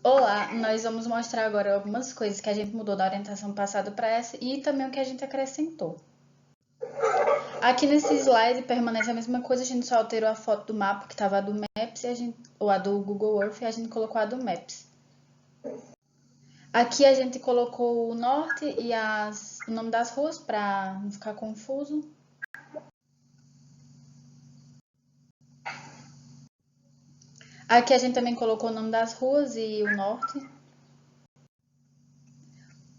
Olá, nós vamos mostrar agora algumas coisas que a gente mudou da orientação passada para essa e também o que a gente acrescentou. Aqui nesse slide permanece a mesma coisa, a gente só alterou a foto do mapa que estava a do Maps, ou a do Google Earth, e a gente colocou a do Maps. Aqui a gente colocou o norte e o nome das ruas para não ficar confuso. Aqui a gente também colocou o nome das ruas e o norte.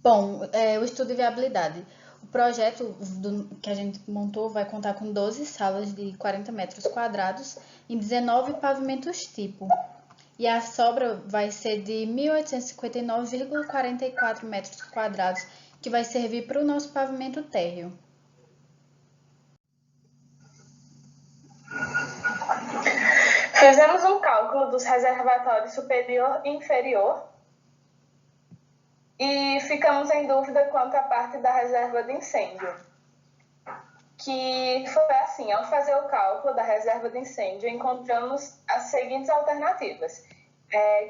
Bom, o estudo de viabilidade. O projeto que a gente montou vai contar com 12 salas de 40 metros quadrados em 19 pavimentos tipo. E a sobra vai ser de 1.859,44 metros quadrados, que vai servir para o nosso pavimento térreo. Fizemos um cálculo dos reservatórios superior e inferior e ficamos em dúvida quanto à parte da reserva de incêndio. Que foi assim, ao fazer o cálculo da reserva de incêndio, encontramos as seguintes alternativas.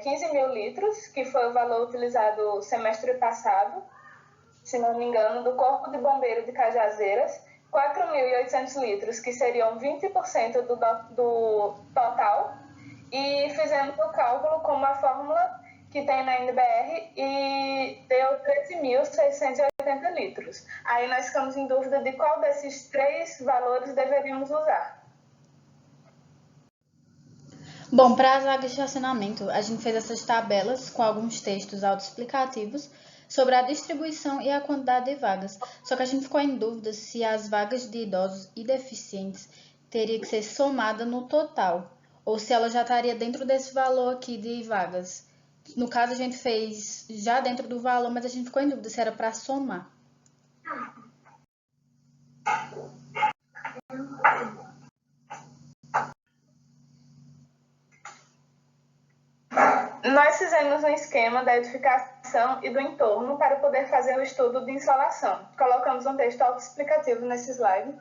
15 mil litros, que foi o valor utilizado semestre passado, se não me engano, do Corpo de Bombeiro de Cajazeiras, 4.800 litros, que seriam 20% do total, e fizemos o cálculo com uma fórmula que tem na NBR e deu 13.680 litros. Aí nós ficamos em dúvida de qual desses três valores deveríamos usar. Bom, para as vagas de estacionamento, a gente fez essas tabelas com alguns textos autoexplicativos sobre a distribuição e a quantidade de vagas. Só que a gente ficou em dúvida se as vagas de idosos e deficientes teria que ser somada no total, ou se ela já estaria dentro desse valor aqui de vagas. No caso, a gente fez já dentro do valor, mas a gente ficou em dúvida se era para somar. Nós fizemos um esquema da edificação e do entorno para poder fazer o estudo de insolação. Colocamos um texto autoexplicativo nesse slide.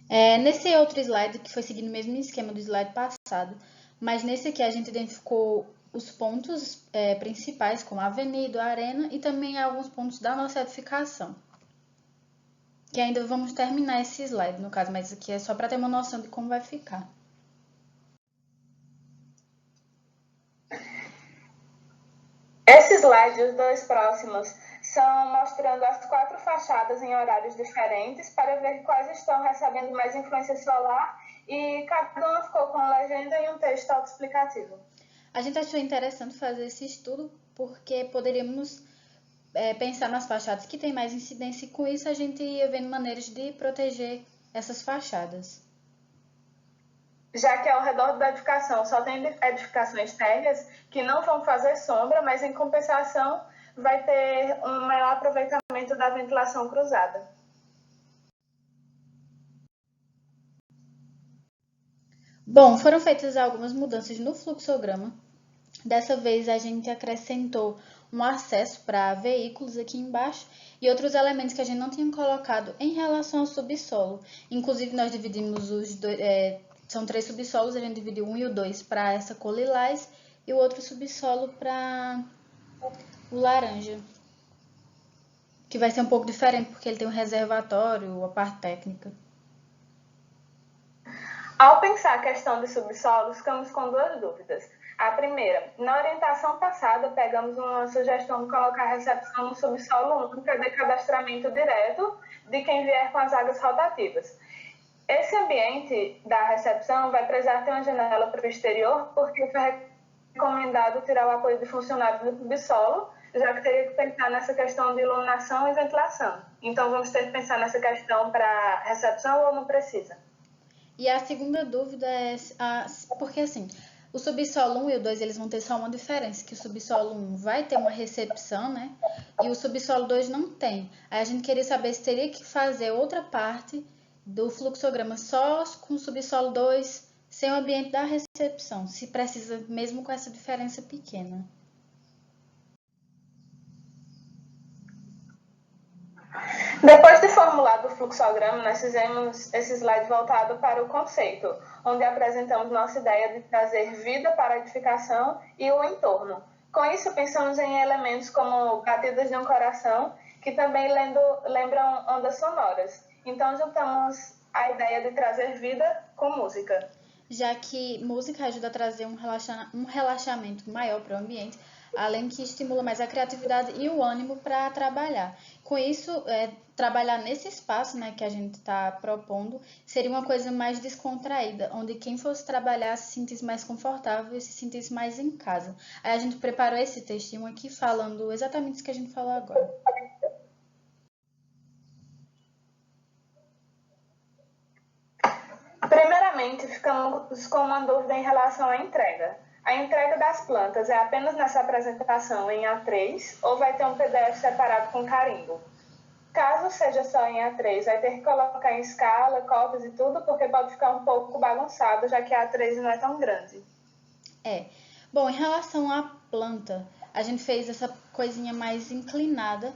Nesse outro slide, que foi seguindo o mesmo esquema do slide passado, mas nesse aqui a gente identificou os pontos principais, como a avenida, a arena e também alguns pontos da nossa edificação. Que ainda vamos terminar esse slide, no caso, mas aqui é só para ter uma noção de como vai ficar. Esse slide, os dois próximos, são mostrando as 4 fachadas em horários diferentes para ver quais estão recebendo mais influência solar e cada uma ficou com uma legenda e um texto autoexplicativo. A gente achou interessante fazer esse estudo porque poderíamos pensar nas fachadas que têm mais incidência e com isso a gente ia vendo maneiras de proteger essas fachadas. Já que ao redor da edificação só tem edificações térreas que não vão fazer sombra, mas em compensação vai ter um maior aproveitamento da ventilação cruzada. Bom, foram feitas algumas mudanças no fluxograma. Dessa vez a gente acrescentou um acesso para veículos aqui embaixo e outros elementos que a gente não tinha colocado em relação ao subsolo. Inclusive nós dividimos os dois, são 3 subsolos, a gente dividiu 1 e o 2 para essa cor lilás e o outro subsolo para o laranja, que vai ser um pouco diferente porque ele tem um reservatório, a parte técnica. Ao pensar a questão de subsolos, ficamos com 2 dúvidas. A primeira, na orientação passada, pegamos uma sugestão de colocar a recepção no subsolo 1 para de cadastramento direto de quem vier com as vagas rotativas. Esse ambiente da recepção vai precisar ter uma janela para o exterior, porque foi recomendado tirar o apoio de funcionários do subsolo, já que teria que pensar nessa questão de iluminação e ventilação. Então, vamos ter que pensar nessa questão para recepção ou não precisa? E a segunda dúvida é porque assim, o subsolo 1 e o 2 eles vão ter só uma diferença, que o subsolo 1 vai ter uma recepção, né? E o subsolo 2 não tem. Aí a gente queria saber se teria que fazer outra parte do fluxograma só com o subsolo 2, sem o ambiente da recepção, se precisa mesmo com essa diferença pequena. Depois de Reformulado o fluxograma, nós fizemos esse slide voltado para o conceito, onde apresentamos nossa ideia de trazer vida para a edificação e o entorno. Com isso, pensamos em elementos como batidas de um coração, que também lembram ondas sonoras. Então, juntamos a ideia de trazer vida com música. Já que música ajuda a trazer um relaxamento maior para o ambiente, além que estimula mais a criatividade e o ânimo para trabalhar. Com isso, trabalhar nesse espaço, né, que a gente está propondo seria uma coisa mais descontraída, onde quem fosse trabalhar se sentisse mais confortável e se sentisse mais em casa. Aí a gente preparou esse textinho aqui falando exatamente isso que a gente falou agora. Primeiramente, ficamos com uma dúvida em relação à entrega. A entrega das plantas é apenas nessa apresentação em A3 ou vai ter um PDF separado com carimbo? Caso seja só em A3, vai ter que colocar em escala, cópias e tudo, porque pode ficar um pouco bagunçado, já que a A3 não é tão grande. Bom, em relação à planta, a gente fez essa coisinha mais inclinada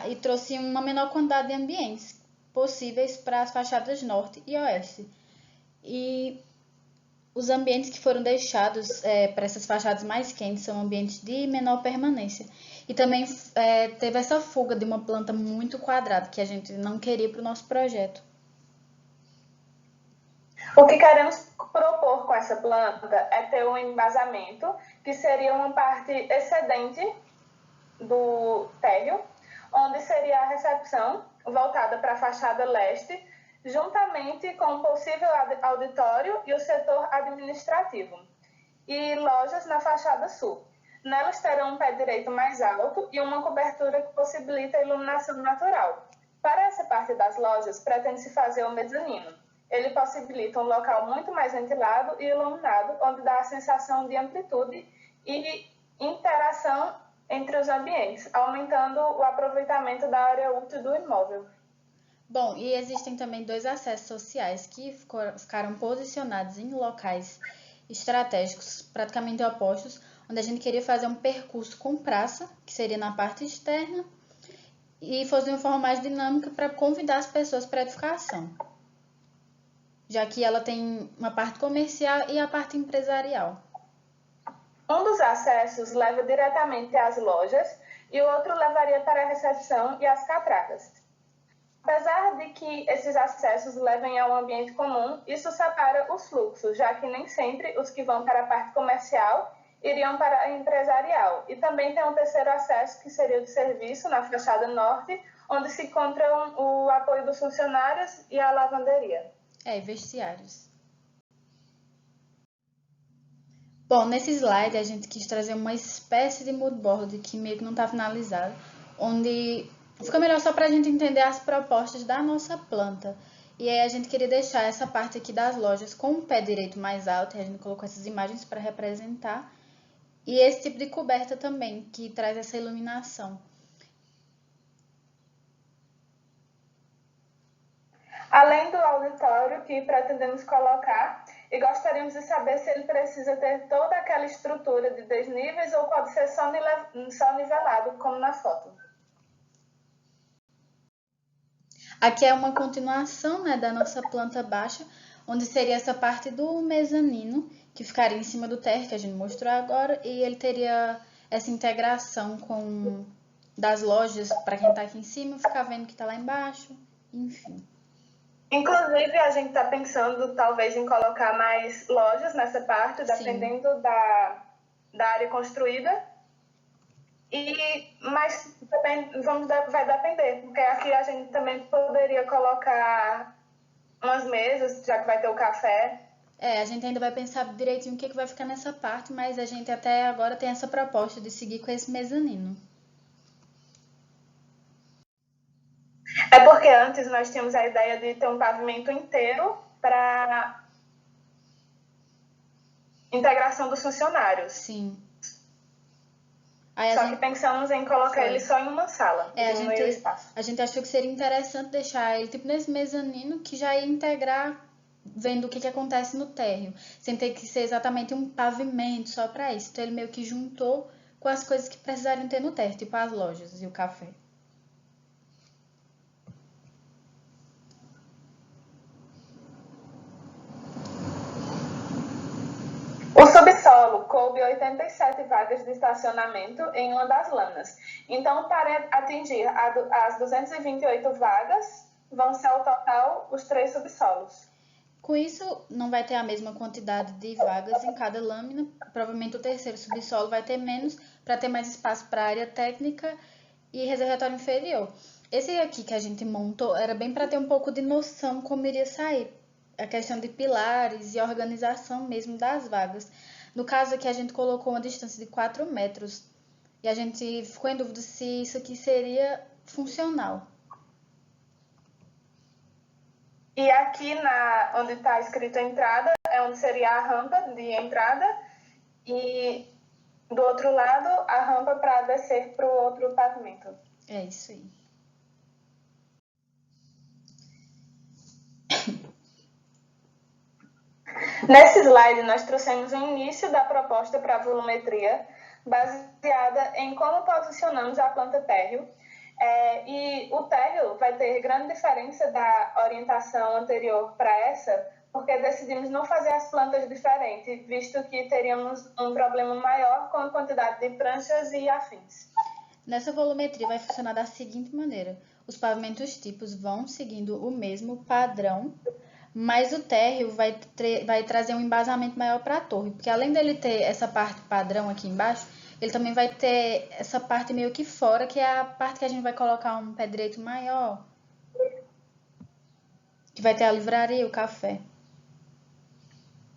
e trouxe uma menor quantidade de ambientes possíveis para as fachadas norte e oeste. E os ambientes que foram deixados para essas fachadas mais quentes são ambientes de menor permanência. E também teve essa fuga de uma planta muito quadrada, que a gente não queria para o nosso projeto. O que queremos propor com essa planta é ter um embasamento, que seria uma parte excedente do térreo, onde seria a recepção voltada para a fachada leste, juntamente com o possível auditório e o setor administrativo, e lojas na fachada sul. Nelas terão um pé direito mais alto e uma cobertura que possibilita a iluminação natural. Para essa parte das lojas, pretende-se fazer o mezanino. Ele possibilita um local muito mais ventilado e iluminado, onde dá a sensação de amplitude e interação entre os ambientes, aumentando o aproveitamento da área útil do imóvel. Bom, e existem também 2 acessos sociais que ficaram posicionados em locais estratégicos praticamente opostos, onde a gente queria fazer um percurso com praça, que seria na parte externa, e fazer uma forma mais dinâmica para convidar as pessoas para a edificação, já que ela tem uma parte comercial e a parte empresarial. Um dos acessos leva diretamente às lojas e o outro levaria para a recepção e as catracas. Apesar de que esses acessos levem a um ambiente comum, isso separa os fluxos, já que nem sempre os que vão para a parte comercial iriam para a empresarial. E também tem um terceiro acesso, que seria o de serviço, na fachada norte, onde se encontram o apoio dos funcionários e a lavanderia. Vestiários. Bom, nesse slide a gente quis trazer uma espécie de mood board que meio que não está finalizado, onde fica melhor só para a gente entender as propostas da nossa planta. E aí a gente queria deixar essa parte aqui das lojas com o pé direito mais alto, e a gente colocou essas imagens para representar. E esse tipo de coberta também, que traz essa iluminação. Além do auditório que pretendemos colocar, e gostaríamos de saber se ele precisa ter toda aquela estrutura de desníveis ou pode ser só nivelado, como na foto. Aqui é uma continuação, né, da nossa planta baixa, onde seria essa parte do mezanino, que ficaria em cima do térreo, que a gente mostrou agora, e ele teria essa integração das lojas, para quem está aqui em cima, ficar vendo que está lá embaixo, enfim. Inclusive, a gente está pensando, talvez, em colocar mais lojas nessa parte, dependendo da área construída. Mas vai depender, porque aqui a gente também poderia colocar umas mesas, já que vai ter o café. A gente ainda vai pensar direitinho o que vai ficar nessa parte, mas a gente até agora tem essa proposta de seguir com esse mezanino. É porque antes nós tínhamos a ideia de ter um pavimento inteiro para integração dos funcionários. Sim. Que pensamos em colocar ele só em uma sala, diminuir o espaço. A gente achou que seria interessante deixar ele tipo nesse mezanino, que já ia integrar vendo o que acontece no térreo, sem ter que ser exatamente um pavimento só para isso. Então ele meio que juntou com as coisas que precisariam ter no térreo, tipo as lojas e o café. subsolo coube 87 vagas de estacionamento em uma das lâminas. Então, para atingir as 228 vagas, vão ser ao total os 3 subsolos. Com isso, não vai ter a mesma quantidade de vagas em cada lâmina. Provavelmente o terceiro subsolo vai ter menos, para ter mais espaço para área técnica e reservatório inferior. Esse aqui que a gente montou era bem para ter um pouco de noção como iria sair. A questão de pilares e organização mesmo das vagas. No caso aqui, a gente colocou uma distância de 4 metros. E a gente ficou em dúvida se isso aqui seria funcional. E aqui onde está escrito entrada, é onde seria a rampa de entrada. E do outro lado, a rampa para descer para o outro pavimento. É isso aí. Nesse slide, nós trouxemos o início da proposta para a volumetria, baseada em como posicionamos a planta térreo. E o térreo vai ter grande diferença da orientação anterior para essa, porque decidimos não fazer as plantas diferentes, visto que teríamos um problema maior com a quantidade de pranchas e afins. Nessa volumetria vai funcionar da seguinte maneira: os pavimentos tipos vão seguindo o mesmo padrão, mas o térreo vai trazer um embasamento maior para a torre, porque além dele ter essa parte padrão aqui embaixo, ele também vai ter essa parte meio que fora, que é a parte que a gente vai colocar um pé direito maior, que vai ter a livraria, o café.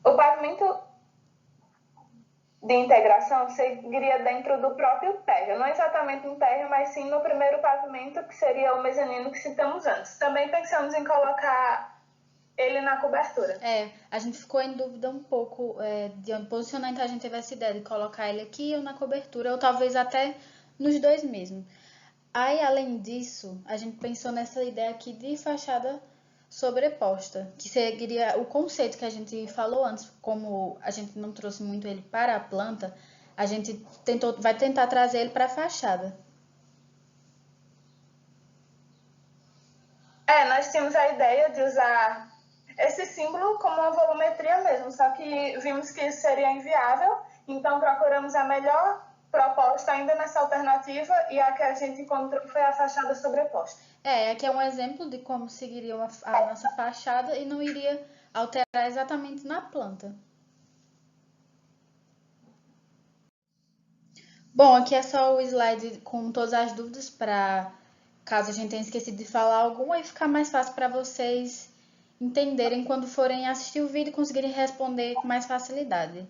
O pavimento de integração seguiria dentro do próprio térreo, não exatamente um térreo, mas sim no primeiro pavimento, que seria o mezanino que citamos antes. Também pensamos em colocar ele na cobertura. A gente ficou em dúvida um pouco de onde posicionar, então a gente teve essa ideia de colocar ele aqui ou na cobertura, ou talvez até nos dois mesmo. Aí, além disso, a gente pensou nessa ideia aqui de fachada sobreposta, que seguiria o conceito que a gente falou antes. Como a gente não trouxe muito ele para a planta, a gente vai tentar trazer ele para a fachada. Nós tínhamos a ideia de usar esse símbolo como uma volumetria mesmo, só que vimos que isso seria inviável, então procuramos a melhor proposta ainda nessa alternativa, e a que a gente encontrou foi a fachada sobreposta. Aqui é um exemplo de como seguiria a nossa fachada e não iria alterar exatamente na planta. Bom, aqui é só o slide com todas as dúvidas para caso a gente tenha esquecido de falar alguma e ficar mais fácil para vocês entenderem quando forem assistir o vídeo e conseguirem responder com mais facilidade.